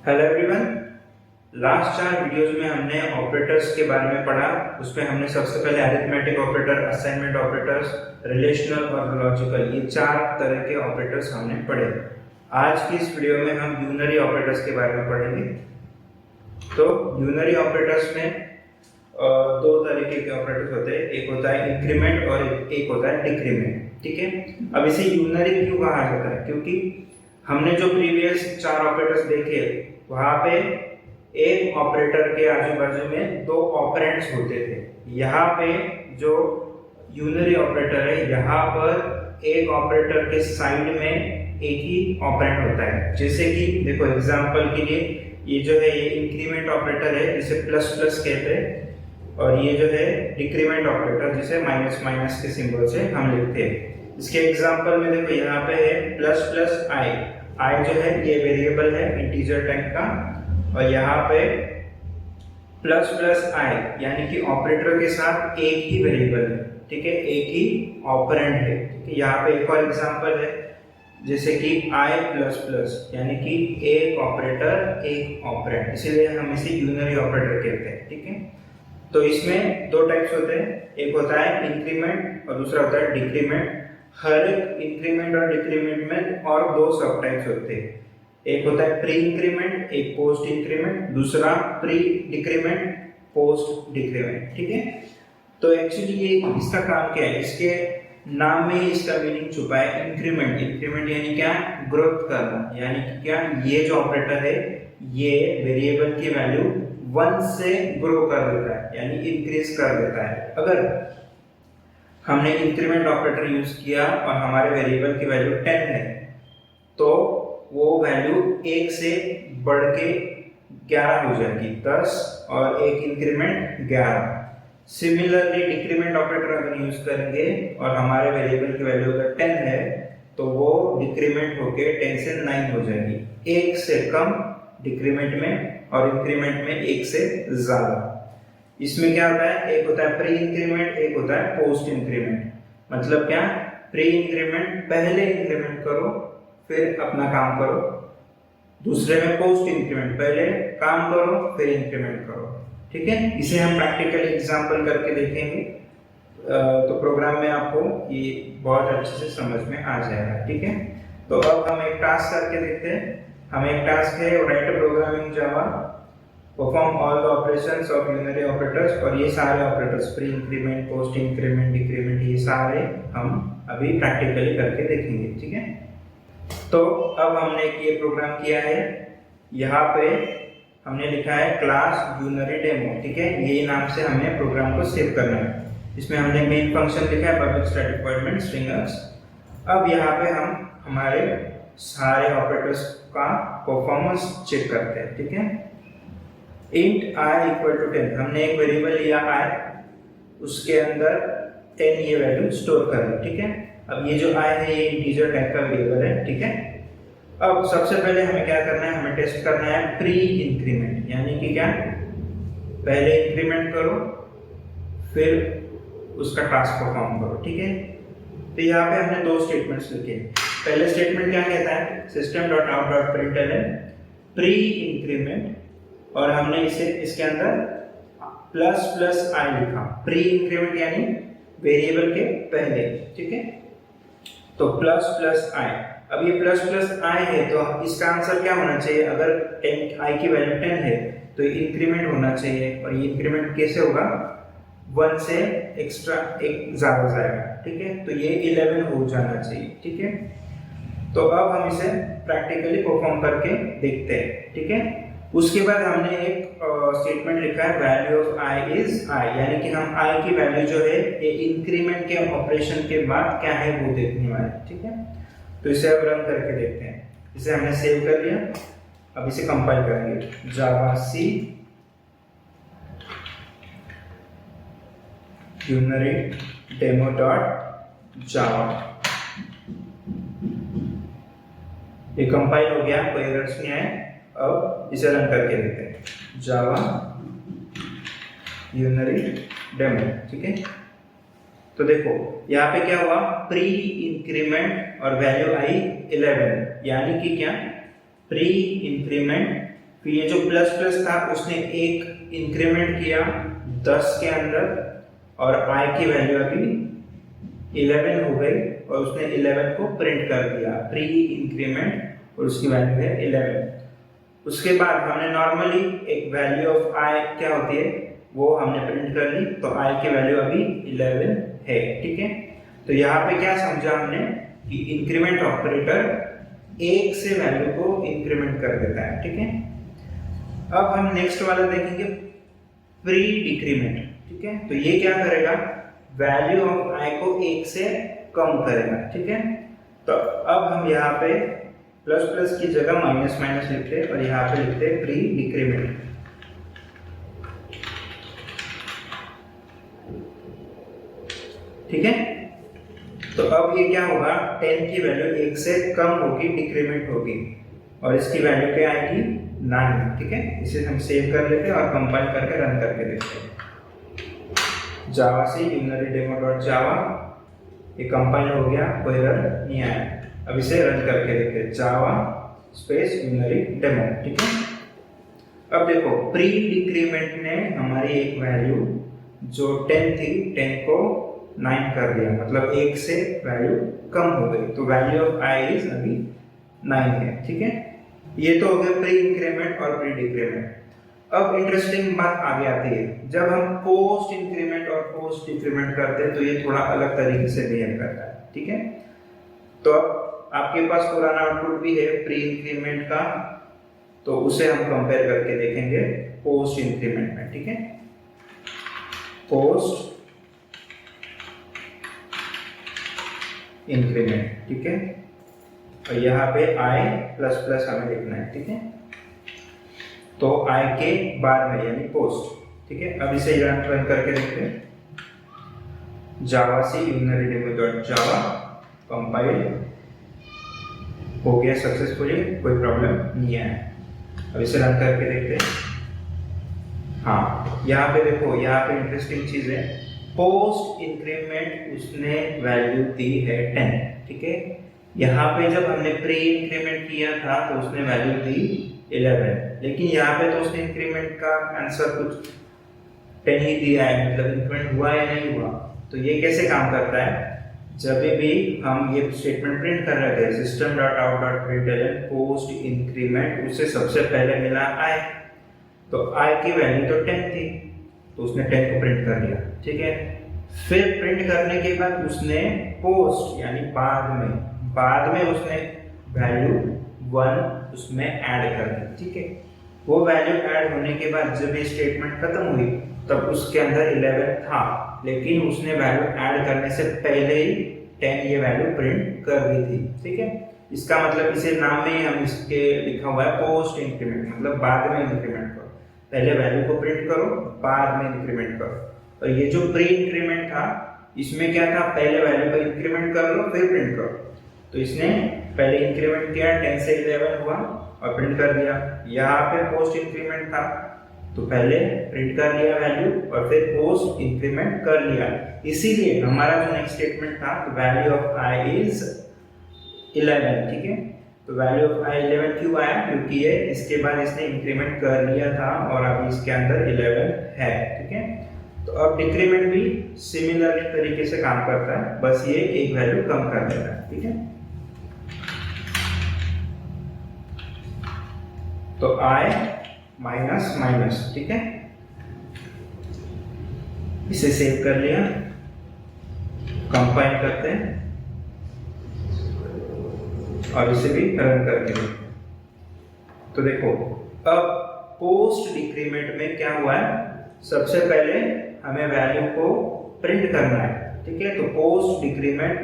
Hello everyone. Last 4 videos में हमने operators के बारे में पढ़ा। उसमें हमने सबसे पहले arithmetic operator, assignment operators, relational और लॉजिकल, ये 4 तरह के ऑपरेटर्स हमने पढ़े। आज की इस वीडियो में हम यूनरी ऑपरेटर्स के बारे में पढ़ेंगे। तो यूनरी ऑपरेटर्स में दो तरीके के ऑपरेटर्स होते हैं, एक होता है इंक्रीमेंट और एक होता है डिक्रीमेंट। ठीक है, अब इसे यूनरी क्यों कहा जाता है? क्योंकि हमने जो प्रीवियस 4 ऑपरेटर्स देखे वहां पे एक ऑपरेटर के आजू बाजू में 2 ऑपरेंड्स होते थे। यहाँ पे जो यूनरी ऑपरेटर है, यहाँ पर एक ऑपरेटर के साइड में एक ही ऑपरेंड होता है। जैसे कि देखो एग्जांपल के लिए ये जो है ये इंक्रीमेंट ऑपरेटर है जिसे प्लस प्लस कहते हैं, और ये जो है डिक्रीमेंट ऑपरेटर जिसे माइनस माइनस के सिंबल से हम लिखते हैं। इसके एग्जांपल में देखो यहाँ पे है प्लस प्लस आई। आई जो है ये वेरिएबल है इंटीजर टाइप का, और यहाँ पे प्लस प्लस आई यानी कि ऑपरेटर के साथ एक ही वेरिएबल है। ठीक है, एक ही ऑपरेंड है। ठीक है, यहाँ पे एक और एग्जांपल है जैसे कि आई प्लस प्लस यानी कि एक ऑपरेटर एक ऑपरेंड, इसीलिए हम इसे यूनरी ऑपरेटर कहते हैं। ठीक है, तो इसमें 2 टाइप्स होते हैं, एक होता है इंक्रीमेंट और दूसरा होता है डिक्रीमेंट। हर एक इंक्रीमेंट और डिक्रीमेंट में और 2 सब टाइप्स होते हैं, एक होता है प्री इंक्रीमेंट, एक पोस्ट इंक्रीमेंट, दूसरा प्री डिक्रीमेंट पोस्ट डिक्रीमेंट। ठीक है, तो एक्चुअली ये इसका काम क्या है, इसके नाम में ही इसका मीनिंग छुपा है। इंक्रीमेंट, इंक्रीमेंट यानी क्या, ग्रोथ करना, यानी कि क्या, ये जो ऑपरेटर है ये वेरिएबल की वैल्यू 1 से ग्रो कर देता है यानी इंक्रीज कर देता है। अगर हमने इंक्रीमेंट ऑपरेटर यूज किया और हमारे वेरिएबल की वैल्यू 10 है तो वो वैल्यू 1 से बढ़ के 11 हो जाएगी, 10 और 1 इंक्रीमेंट 11। सिमिलरली डिक्रीमेंट ऑपरेटर अगर यूज करेंगे और हमारे वेरिएबल की वैल्यू अगर 10 है तो वो डिक्रीमेंट होके 10 से 9 हो जाएगी, 1 से कम डिक्रीमेंट में और इंक्रीमेंट में 1 से ज्यादा। इसमें क्या होता है, एक होता है प्री इंक्रीमेंट, एक होता है पोस्ट इंक्रीमेंट। मतलब क्या, प्री इंक्रीमेंट पहले इंक्रीमेंट करो फिर अपना काम करो, दूसरे में पोस्ट इंक्रीमेंट पहले काम करो फिर इंक्रीमेंट करो। ठीक है, इसे हम प्रैक्टिकली एग्जांपल करके देखेंगे तो प्रोग्राम में आपको ये बहुत अच्छे से समझ में आ जाएगा। ठीक है, तो अब हम एक टास्क करके देखते हैं। हमें एक टास्क है write a program in Java, perform all the operations of unary operators, और ये सारे operators pre increment, post increment, decrement, ये सारे हम अभी प्रैक्टिकली करके देखेंगे। ठीक है, तो अब हमने ये प्रोग्राम किया है, यहाँ पे हमने लिखा है क्लास यूनरी डेमो। ठीक है, ये नाम से हमें प्रोग्राम को सेव करना है। इसमें हमने मेन फंक्शन लिखा है public static void main strings. अब यहाँ पे हम हमारे सारे ऑपरेटर्स का परफॉर्मेंस चेक करते हैं। ठीक है, int i इक्वल टू 10, हमने एक वेरिएबल लिया i, उसके अंदर 10 ये वैल्यू स्टोर कर ली। ठीक है, अब ये जो i है ये इंटीजर टाइप का वेरिएबल है। ठीक है, अब सबसे पहले हमें क्या करना है, हमें टेस्ट करना है प्री इंक्रीमेंट, यानी कि क्या, पहले इंक्रीमेंट करो फिर उसका टास्क परफॉर्म करो। ठीक है, तो यहाँ पे हमने 2 स्टेटमेंट्स लिखे। पहले स्टेटमेंट क्या कहता है, system.out.println प्री इंक्रीमेंट, और हमने इसे इसके अंदर प्लस प्लस आई लिखा। प्री इंक्रीमेंट यानी वेरिएबल के पहले। ठीक है, तो प्लस प्लस आई। अब ये प्लस प्लस आई है तो इसका आंसर क्या होना चाहिए, अगर 10 आई की वैल्यू 10 है तो इंक्रीमेंट होना चाहिए, और ये इंक्रीमेंट कैसे होगा, 1 से एक्स्ट्रा एक ज्यादा जाएगा। ठीक है, तो ये 11 हो जाना चाहिए। ठीक है, तो अब हम इसे प्रैक्टिकली परफॉर्म करके देखते हैं। ठीक है, उसके बाद हमने एक स्टेटमेंट लिखा है value of i is i, यानी कि हम i की वैल्यू जो है ये इंक्रीमेंट के ऑपरेशन के बाद क्या है वो देखने वाले। ठीक है, तो इसे अब रन करके देखते हैं। इसे हमने सेव कर लिया, अब इसे कंपाइल करेंगे, जावा सी यूनरी डेमो डॉट जावा। ये कंपाइल हो गया, कोई एरर्स नहीं आए। अब इसे रन करके देखते हैं, जावा यूनरी डेमो। ठीक है, तो देखो यहाँ पे क्या हुआ, प्री इंक्रीमेंट और वैल्यू आई 11, यानी कि क्या, प्री इंक्रीमेंट फिर ये जो प्लस प्लस था उसने एक इंक्रीमेंट किया 10 के अंदर और i की वैल्यू अभी 11 हो गई और उसने 11 को प्रिंट कर दिया प्री इंक्रीमेंट और उसकी वैल्यू है 11। उसके बाद हमने नॉर्मली एक वैल्यू ऑफ i क्या होती है वो हमने प्रिंट कर ली, तो i की वैल्यू अभी 11 है। ठीक है, तो यहाँ पे क्या समझा हमने कि इंक्रीमेंट ऑपरेटर एक से वैल्यू को इंक्रीमेंट कर देता है। ठीक है, अब हम नेक्स्ट वाला देखेंगे प्री डिक्रीमेंट। ठीक है, तो ये क्या करेगा, वैल्यू ऑफ i को एक से कम करेगा। ठीक है, तो अब हम यहाँ पे प्लस प्लस की जगह माइनस माइनस लिखते हैं और यहाँ पे लिखते हैं प्री डिक्रीमेंट। ठीक है, तो अब ये क्या होगा, 10 की वैल्यू एक से कम होगी, डिक्रीमेंट होगी और इसकी वैल्यू क्या आएगी 9। ठीक है, इसे हम सेव कर लेते हैं और कंपाइल करके रन करके देखते हैं। जावा से unary-demo.java ये कंपाइल हो गया, कोई एरर नहीं आया। अब इसे रन करके देखते हैं, जावा स्पेस unary-demo। ठीक है, अब देखो प्री डिक्रीमेंट ने हमारी एक वैल्यू जो 10 थी 10 को 9 कर दिया, मतलब एक से वैल्यू कम हो गई, तो वैल्यू ऑफ i इज अभी 9 है। ठीक है, ये तो हो गया प्री इंक्रीमेंट और प्री डिक्रीमेंट। अब इंटरेस्टिंग बात आगे आती है, जब हम पोस्ट इंक्रीमेंट और पोस्ट डिक्रीमेंट करते हैं तो ये थोड़ा अलग तरीके से बिहेव करता है। ठीक है, तो अब आपके पास पुराना आउटपुट भी है प्री इंक्रीमेंट का, तो उसे हम कंपेयर करके देखेंगे पोस्ट इंक्रीमेंट में। ठीक है, पोस्ट इंक्रीमेंट। ठीक है, और यहाँ पे i प्लस प्लस हमें लिखना है। ठीक है, तो i के बाद में यानी पोस्ट। ठीक है, अब इसे रन करके देखते हैं। जावा से unary-demo.java कंपाइल हो गया सक्सेसफुली, कोई प्रॉब्लम नहीं है। अब इसे रन करके देखते हैं। हाँ, यहाँ पे देखो, यहाँ पे इंटरेस्टिंग चीज है, पोस्ट इंक्रीमेंट उसने वैल्यू दी है 10। ठीक है, यहाँ पे जब हमने प्री इंक्रीमेंट किया था तो उसने वैल्यू दी 11, लेकिन यहाँ पे तो उसने इंक्रीमेंट का आंसर कुछ 10 ही दिया है, मतलब इंक्रीमेंट हुआ या नहीं हुआ। तो ये कैसे काम करता है, जब भी हम ये स्टेटमेंट प्रिंट कर रहे थे system.out.println पोस्ट इंक्रीमेंट, उसे सबसे पहले मिला i, तो i की वैल्यू तो 10 थी, तो उसने 10 को प्रिंट कर दिया। ठीक है, फिर प्रिंट करने के बाद उसने पोस्ट यानी बाद में उसने वैल्यू 1 उसमें ऐड कर दी। ठीक है, वो वैल्यू ऐड होने के बाद जब ये स्टेटमेंट खत्म हुई तब उसके अंदर 11 था, लेकिन उसने वैल्यू ऐड करने से पहले ही 10 ये वैल्यू प्रिंट कर दी थी। ठीक है, इसका मतलब इसे नाम में ही हम इसके लिखा हुआ है पोस्ट इंक्रीमेंट, मतलब बाद में इंक्रीमेंट करो, पहले वैल्यू को प्रिंट करो बाद में इंक्रीमेंट करो। और ये जो प्री इंक्रीमेंट था इसमें क्या था, पहले वैल्यू को इंक्रीमेंट कर लो फिर प्रिंट करो, तो इसने पहले इंक्रीमेंट किया 10 से 11 हुआ और प्रिंट कर दिया। यहाँ पे पोस्ट इंक्रीमेंट था तो पहले प्रिंट कर लिया वैल्यू और फिर पोस्ट इंक्रीमेंट कर लिया, इसीलिए हमारा जो नेक्स्ट स्टेटमेंट था तो वैल्यू ऑफ i इज 11। ठीक है, तो वैल्यू ऑफ i 11 क्यों आया, क्योंकि ये इसके बाद इसने इंक्रीमेंट कर लिया था और अभी इसके अंदर 11 है। ठीक है, तो अब डिक्रीमेंट भी सिमिलर तरीके से काम करता है, बस ये एक वैल्यू कम कर देता है। ठीक है, तो i माइनस माइनस। ठीक है, इसे सेव कर लिया, कंपाइल करते हैं और इसे भी रन करके देखते हैं। तो देखो अब पोस्ट डिक्रीमेंट में क्या हुआ है, सबसे पहले हमें वैल्यू को प्रिंट करना है। ठीक है, तो पोस्ट डिक्रीमेंट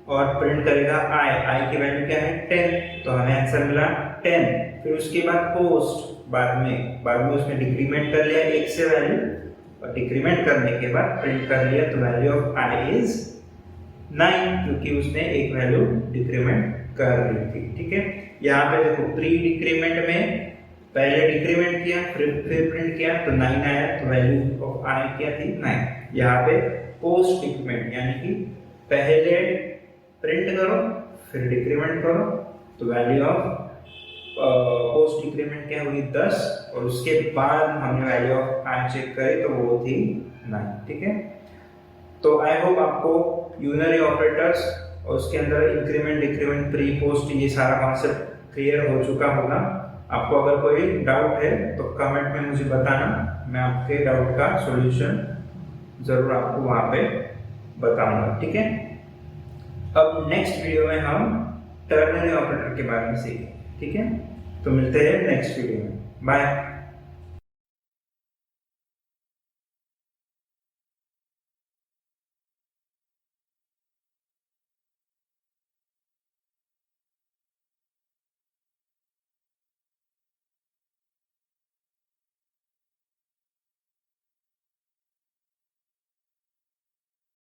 और प्रिंट करेगा i की वैल्यू क्या है 10, तो हमें आंसर मिला 10। फिर उसके बाद पोस्ट बाद में उसने डिक्रीमेंट कर लिया 1 से वैल्यू और डिक्रीमेंट करने के बाद प्रिंट कर लिया, तो वैल्यू ऑफ i इज 9, क्योंकि उसने एक वैल्यू डिक्रीमेंट कर ली थी। ठीक है, यहाँ पे देखो प्री डिक्रीमेंट में पहले डिक्रीमेंट किया फिर प्रिंट किया तो 9 आया, तो वैल्यू ऑफ i क्या थी 9। यहाँ पे पोस्ट डिक्रीमेंट यानी कि पहले प्रिंट करो फिर डिक्रीमेंट करो, तो वैल्यू ऑफ पोस्ट डिक्रीमेंट क्या हुई 10 और उसके बाद हमने वैल्यू ऑफ आई चेक करी तो वो थी 9। ठीक है, तो आई होप आपको यूनरी ऑपरेटर्स और उसके अंदर इंक्रीमेंट डिक्रीमेंट प्री पोस्ट ये सारा कॉन्सेप्ट क्लियर हो चुका होगा। आपको अगर कोई डाउट है तो कमेंट में मुझे बताना, मैं आपके डाउट का सॉल्यूशन जरूर आपको वहां पे बताऊंगा। ठीक है, अब नेक्स्ट वीडियो में हम टर्नरी ऑपरेटर के बारे में सीखेंगे। ठीक है, तो मिलते हैं नेक्स्ट वीडियो में, बाय।